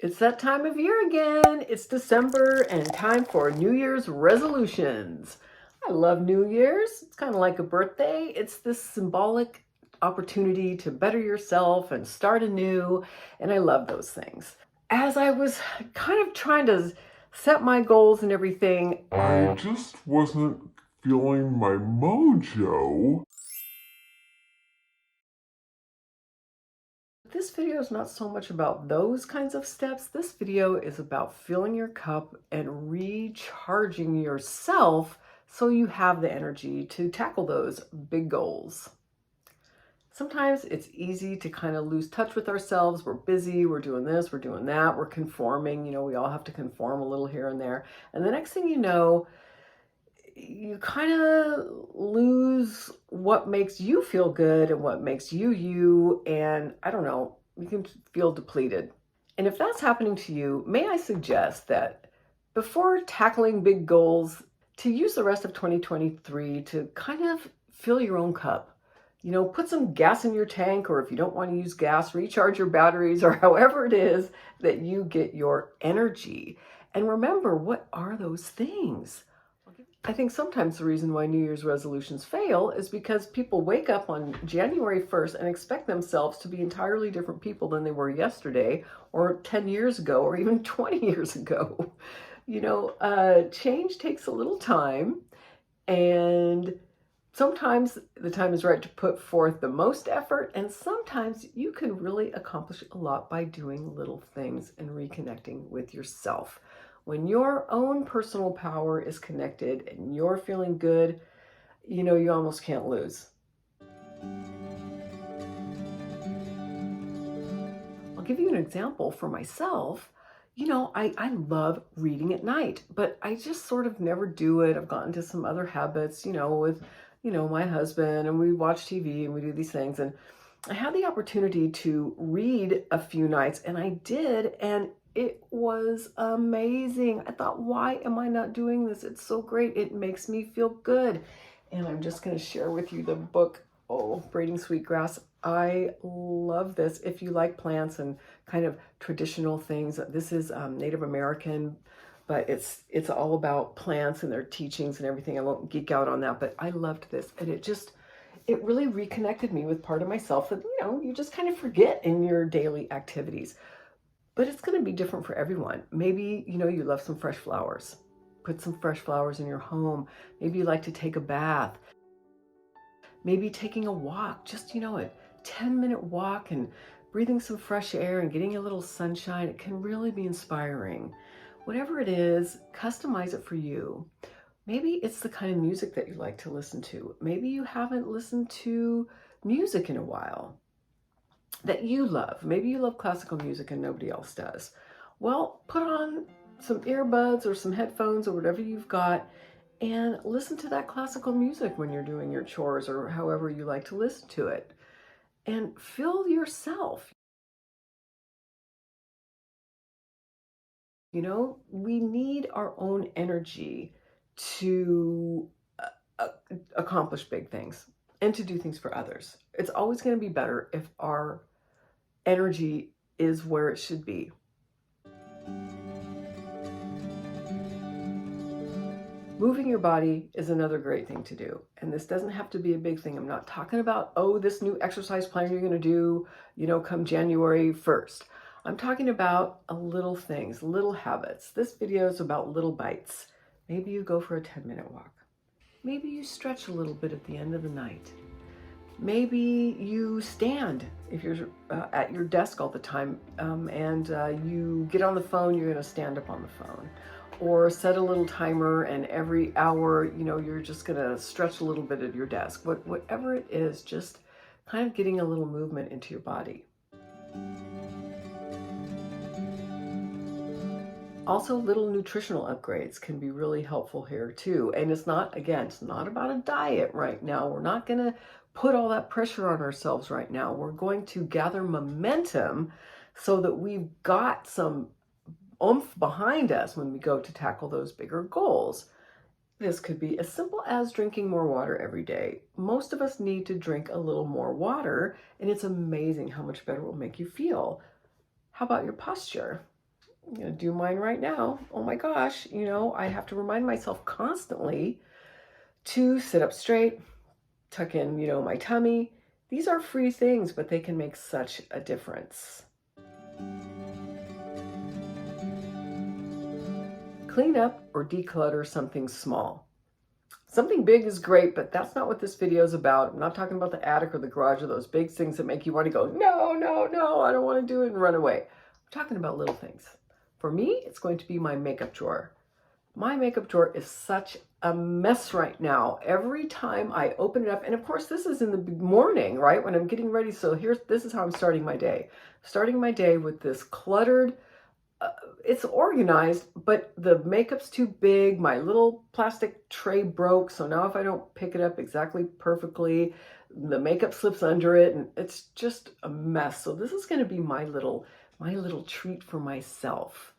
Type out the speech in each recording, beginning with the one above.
It's that time of year again. It's December and time for New Year's resolutions. I love New Year's. It's kind of like a birthday. It's this symbolic opportunity to better yourself and start anew. And I love those things. As I was kind of trying to set my goals and everything, I just wasn't feeling my mojo. this video is not so much about those kinds of steps. This video is about filling your cup and recharging yourself so you have the energy to tackle those big goals. Sometimes it's easy to kind of lose touch with ourselves. We're busy, we're doing this, we're doing that, we're conforming. We all have to conform a little here and there. And the next thing you know, you kind of lose what makes you feel good and what makes you you, and I don't know, you can feel depleted. And if that's happening to you, may I suggest that before tackling big goals, to use the rest of 2023 to kind of fill your own cup. Put some gas in your tank, or if you don't want to use gas, recharge your batteries, or however it is that you get your energy. And remember, what are those things? I think sometimes the reason why New Year's resolutions fail is because people wake up on January 1st and expect themselves to be entirely different people than they were yesterday or 10 years ago or even 20 years ago. Change takes a little time, and sometimes the time is right to put forth the most effort, and sometimes you can really accomplish a lot by doing little things and reconnecting with yourself. When your own personal power is connected and you're feeling good, you almost can't lose. I'll give you an example for myself. I love reading at night, but I just sort of never do it. I've gotten to some other habits, with, my husband, and we watch TV and we do these things. And I had the opportunity to read a few nights, and I did, and it was amazing. I thought, why am I not doing this? It's so great. It makes me feel good. And I'm just going to share with you the book, Braiding Sweetgrass. I love this. If you like plants and kind of traditional things, this is Native American, but it's all about plants and their teachings and everything. I won't geek out on that, but I loved this. And it really reconnected me with part of myself that, you just kind of forget in your daily activities. But it's going to be different for everyone. Maybe, you love some fresh flowers. Put some fresh flowers in your home. Maybe you like to take a bath. Maybe taking a walk, just, a 10-minute walk and breathing some fresh air and getting a little sunshine. It can really be inspiring. Whatever it is, customize it for you. Maybe it's the kind of music that you like to listen to. Maybe you haven't listened to music in a while that you love. Maybe you love classical music and nobody else does. Well, put on some earbuds or some headphones or whatever you've got and listen to that classical music when you're doing your chores or however you like to listen to it. And fill yourself. We need our own energy to accomplish big things and to do things for others. It's always going to be better if our energy is where it should be. Moving your body is another great thing to do. And this doesn't have to be a big thing. I'm not talking about, this new exercise plan you're going to do, come January 1st. I'm talking about little things, little habits. This video is about little bites. Maybe you go for a 10-minute walk. Maybe you stretch a little bit at the end of the night. Maybe you stand if you're at your desk all the time and you get on the phone, you're going to stand up on the phone. Or set a little timer, and every hour, you're just going to stretch a little bit at your desk. Whatever it is, just kind of getting a little movement into your body. Also, little nutritional upgrades can be really helpful here too. And it's not about a diet right now. We're not going to put all that pressure on ourselves right now. We're going to gather momentum so that we've got some oomph behind us when we go to tackle those bigger goals. This could be as simple as drinking more water every day. Most of us need to drink a little more water, and it's amazing how much better it will make you feel. How about your posture? I'm going to do mine right now. Oh my gosh, you know, I have to remind myself constantly to sit up straight, tuck in, you know, my tummy. These are free things, but they can make such a difference. Clean up or declutter something small. Something big is great, but that's not what this video is about. I'm not talking about the attic or the garage or those big things that make you want to go, no, no, no, I don't want to do it and run away. I'm talking about little things. For me, it's going to be my makeup drawer. My makeup drawer is such a mess right now. Every time I open it up, and of course this is in the morning, right? When I'm getting ready. So this is how I'm starting my day. Starting my day with this cluttered, it's organized, but the makeup's too big. My little plastic tray broke. So now if I don't pick it up exactly perfectly, the makeup slips under it and it's just a mess. So this is going to be my little treat for myself.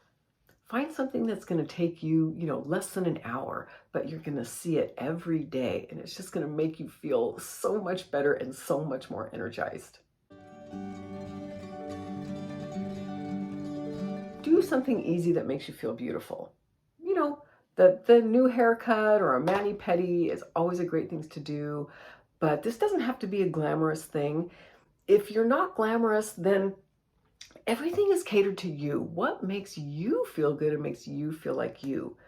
Find something that's going to take you, you know, less than an hour, but you're going to see it every day. And it's just going to make you feel so much better and so much more energized. Do something easy that makes you feel beautiful. You know, the new haircut or a mani-pedi is always a great thing to do, but this doesn't have to be a glamorous thing. If you're not glamorous, then everything is catered to you. What makes you feel good and makes you feel like you?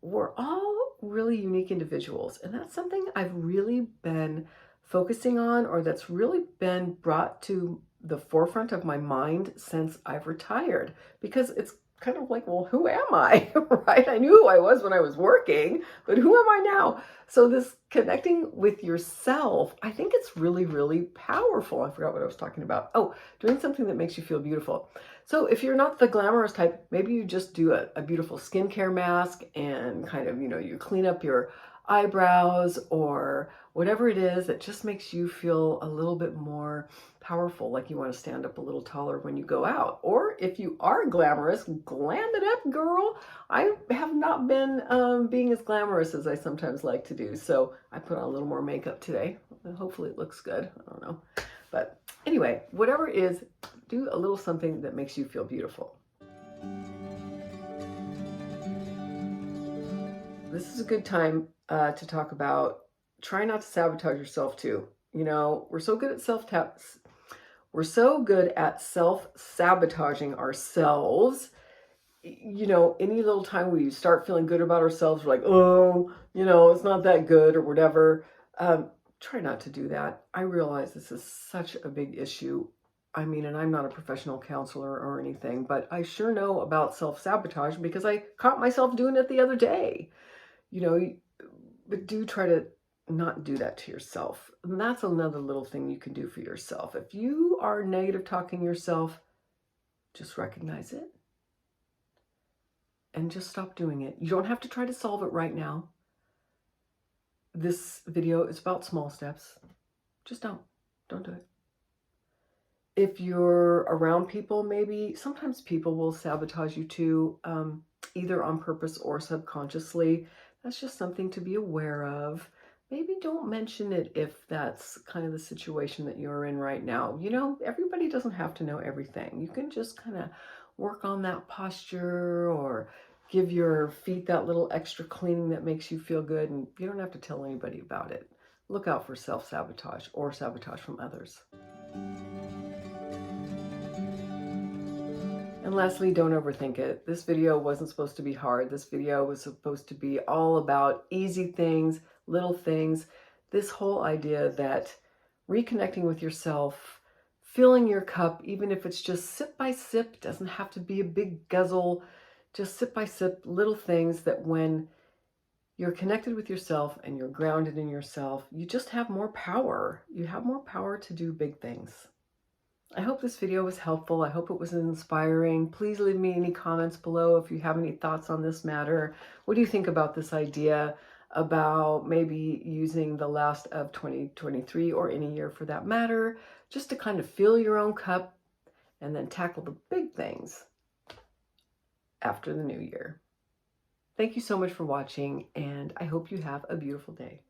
We're all really unique individuals, and that's something I've really been focusing on, or that's really been brought to the forefront of my mind since I've retired, because it's kind of like, well, who am I? Right? I knew who I was when I was working, but who am I now? So this connecting with yourself, I think it's really, really powerful. I forgot what I was talking about. Oh, doing something that makes you feel beautiful. So if you're not the glamorous type, maybe you just do a beautiful skincare mask and kind of, you know, you clean up your eyebrows or whatever it is that just makes you feel a little bit more powerful, like you want to stand up a little taller when you go out. Or if you are glamorous, glam it up, girl. I have not been being as glamorous as I sometimes like to do, so I put on a little more makeup today. Hopefully it looks good. I don't know. But anyway, whatever it is, do a little something that makes you feel beautiful. This is a good time to talk about try not to sabotage yourself too. You know, we're so good at self-sabotaging ourselves. You know, any little time we start feeling good about ourselves, we're like, oh, you know, it's not that good or whatever. Try not to do that. I realize this is such a big issue. I mean, and I'm not a professional counselor or anything, but I sure know about self-sabotage because I caught myself doing it the other day. You know, but do try to not do that to yourself. And that's another little thing you can do for yourself. If you are negative talking yourself, just recognize it and just stop doing it. You don't have to try to solve it right now. This video is about small steps. Just don't do it. If you're around people, maybe sometimes people will sabotage you too, either on purpose or subconsciously. That's just something to be aware of. Maybe don't mention it if that's kind of the situation that you're in right now. You know, everybody doesn't have to know everything. You can just kind of work on that posture or give your feet that little extra cleaning that makes you feel good, and you don't have to tell anybody about it. Look out for self-sabotage or sabotage from others. And lastly, don't overthink it. This video wasn't supposed to be hard. This video was supposed to be all about easy things, little things. This whole idea that reconnecting with yourself, filling your cup, even if it's just sip by sip, doesn't have to be a big guzzle, just sip by sip, little things that when you're connected with yourself and you're grounded in yourself, you just have more power. You have more power to do big things. I hope this video was helpful. I hope it was inspiring. Please leave me any comments below if you have any thoughts on this matter. What do you think about this idea about maybe using the last of 2023 or any year for that matter, just to kind of fill your own cup and then tackle the big things after the new year? Thank you so much for watching, and I hope you have a beautiful day.